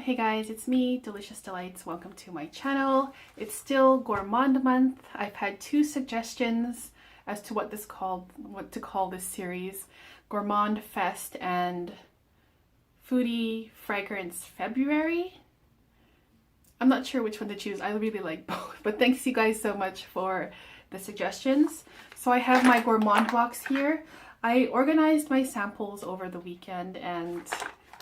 Hey guys, it's me, Delicious Delights. Welcome to my channel. It's still Gourmand Month. I've had two suggestions as to what to call this series: Gourmand Fest and Foodie Fragrance February. I'm not sure which one to choose. I really like both, but thanks you guys so much for the suggestions. So I have my Gourmand box here. I organized my samples over the weekend and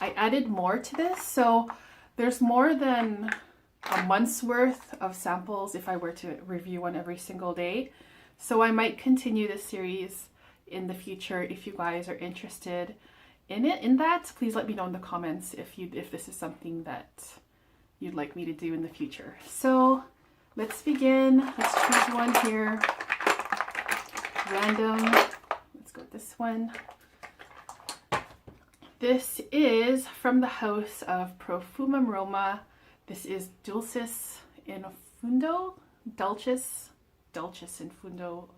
I added more to this, so there's more than a month's worth of samples if I were to review one every single day. So I might continue this series in the future. If you guys are interested in that, please let me know in the comments if this is something that you'd like me to do in the future. So let's begin. Let's choose one here. Random. Let's go with this one. This is from the house of Profumum Roma. This is Dulcis in Fundo, Dulcis in Fundo,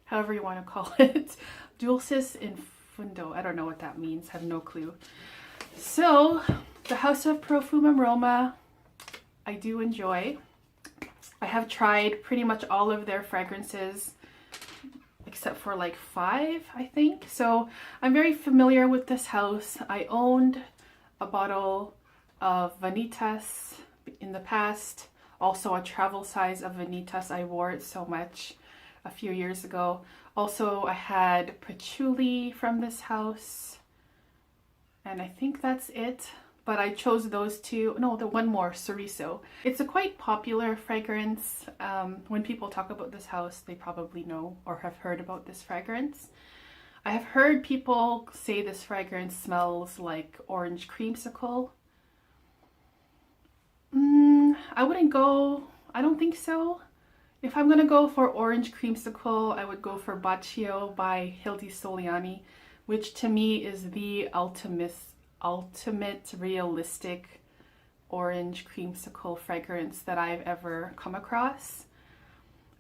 however you want to call it. Dulcis in Fundo. I don't know what that means. Have no clue. So the house of Profumum Roma, I do enjoy. I have tried pretty much all of their fragrances, except for like 5, I think. So I'm very familiar with this house. I owned a bottle of Vanitas in the past, also a travel size of Vanitas. I wore it so much a few years ago. Also, I had Patchouli from this house, and I think that's it. But I chose those two. No, the one more, Cerezo. It's a quite popular fragrance. When people talk about this house, they probably know or have heard about this fragrance. I have heard people say this fragrance smells like orange creamsicle. I wouldn't go, I don't think so. If I'm gonna go for orange creamsicle, I would go for Baccio by Hildy Soliani, which to me is the ultimate realistic orange creamsicle fragrance that I've ever come across.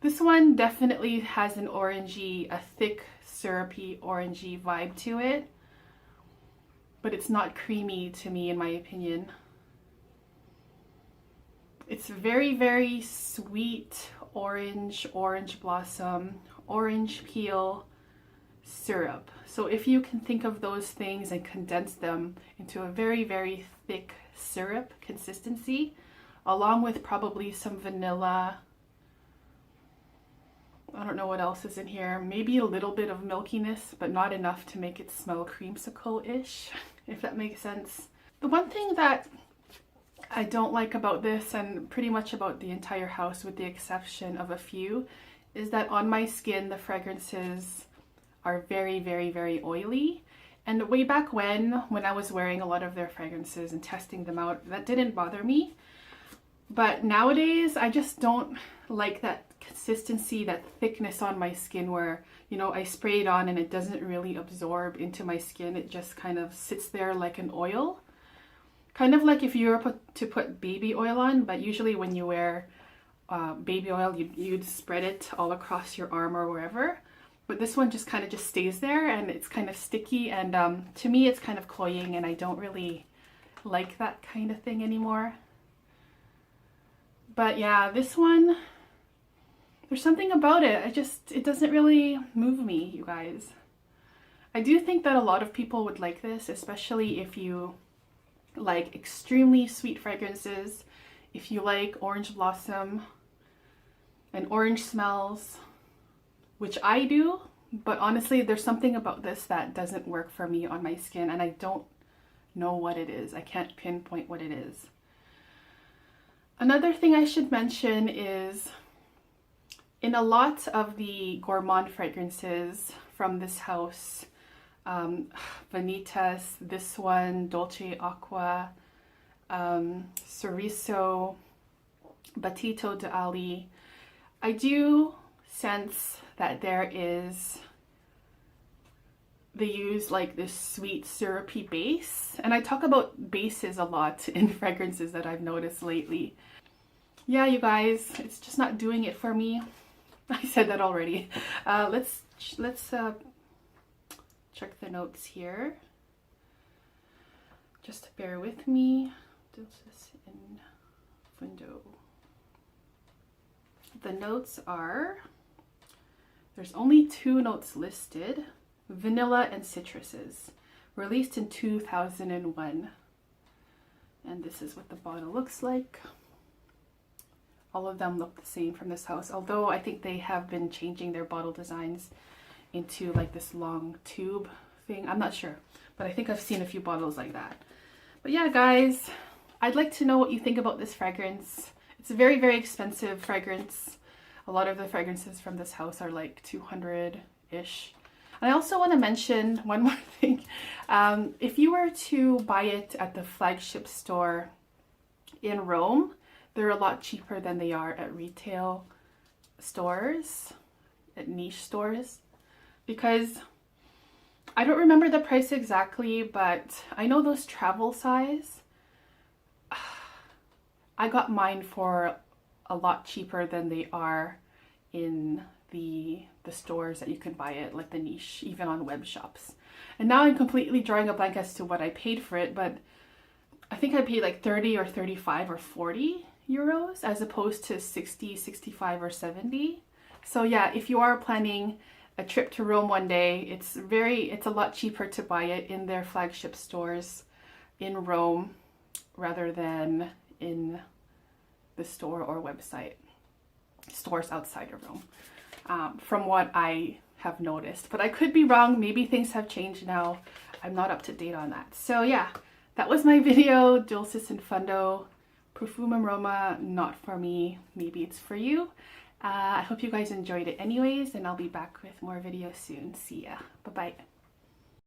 This one definitely has an orangey, a thick syrupy orangey vibe to it, but it's not creamy to me in my opinion. It's very, very sweet orange blossom, orange peel syrup. So if you can think of those things and condense them into a very, very thick syrup consistency, along with probably some vanilla, I don't know what else is in here, maybe a little bit of milkiness, but not enough to make it smell creamsicle-ish, if that makes sense. The one thing that I don't like about this, and pretty much about the entire house with the exception of a few, is that on my skin the fragrances are very, very, very oily. And way back when I was wearing a lot of their fragrances and testing them out, that didn't bother me. But nowadays, I just don't like that consistency, that thickness on my skin where, you know, I spray it on and it doesn't really absorb into my skin. It just kind of sits there like an oil. Kind of like if you were to put baby oil on, but usually when you wear baby oil, you'd spread it all across your arm or wherever. But this one just kind of stays there and it's kind of sticky, and to me it's kind of cloying and I don't really like that kind of thing anymore. But yeah, this one, there's something about it. It doesn't really move me, you guys. I do think that a lot of people would like this, especially if you like extremely sweet fragrances, if you like orange blossom and orange smells, which I do, but honestly there's something about this that doesn't work for me on my skin and I don't know what it is. I can't pinpoint what it is. Another thing I should mention is in a lot of the Gourmand fragrances from this house, Vanitas, this one, Dolce Acqua, Cerezo, Batito d'Ali, I do sense that they use like this sweet syrupy base, and I talk about bases a lot in fragrances that I've noticed lately. Yeah, you guys, it's just not doing it for me. I said that already. Let's check the notes here. Just bear with me. Dulcis in Fundo. The notes are, there's only 2 notes listed, vanilla and citruses, released in 2001. And this is what the bottle looks like. All of them look the same from this house, although I think they have been changing their bottle designs into like this long tube thing. I'm not sure, but I think I've seen a few bottles like that. But yeah, guys, I'd like to know what you think about this fragrance. It's a very, very expensive fragrance. A lot of the fragrances from this house are like 200-ish. I also want to mention one more thing. If you were to buy it at the flagship store in Rome, they're a lot cheaper than they are at retail stores, at niche stores, because I don't remember the price exactly, but I know those travel size, I got mine for a lot cheaper than they are in the stores that you can buy it, like the niche, even on web shops. And now I'm completely drawing a blank as to what I paid for it, but I think I paid like 30 or 35 or 40 euros as opposed to 60, 65 or 70. So yeah, if you are planning a trip to Rome one day, it's a lot cheaper to buy it in their flagship stores in Rome rather than in the store or website stores outside of Rome, from what I have noticed. But I could be wrong. Maybe things have changed now. I'm not up to date on that. So yeah, that was my video. Dulcis in Fundo. Profumum Roma, not for me. Maybe it's for you. I hope you guys enjoyed it anyways, and I'll be back with more videos soon. See ya. Bye-bye.